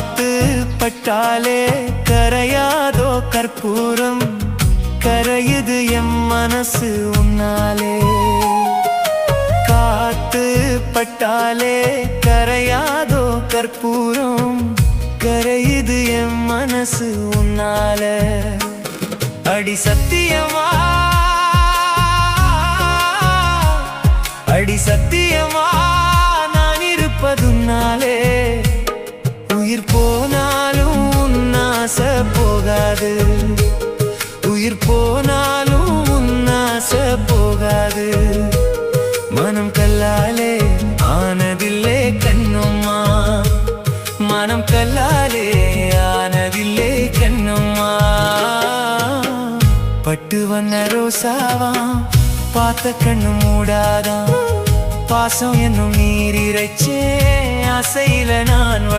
காத்து பட்டாலே கரையாதோ கற்பூரம், கரையுது எம் மனசு உன்னாலே. காத்து பட்டாலே கரையாதோ கற்பூரம், கரையுது எம் மனசு உன்னால. அடி சத்தியமா, அடி சத்தியமா நான் இருப்பதுன்னாலே. உயிர் போனாலும் உன்னாச போகாது, உயிர் போனாலும் உன்னாச போகாது. மனம் கல்லாலே ஆனதில்லே கண்ணும்மா, மனம் கல்லாலே ஆனதில்லே கண்ணும்மா. பட்டு வண்ண ரோசாவா பார்த்த கண்ணு மூடாதான், பாசம் என்னும் நீர் இறைச்சே ஆசையில நான்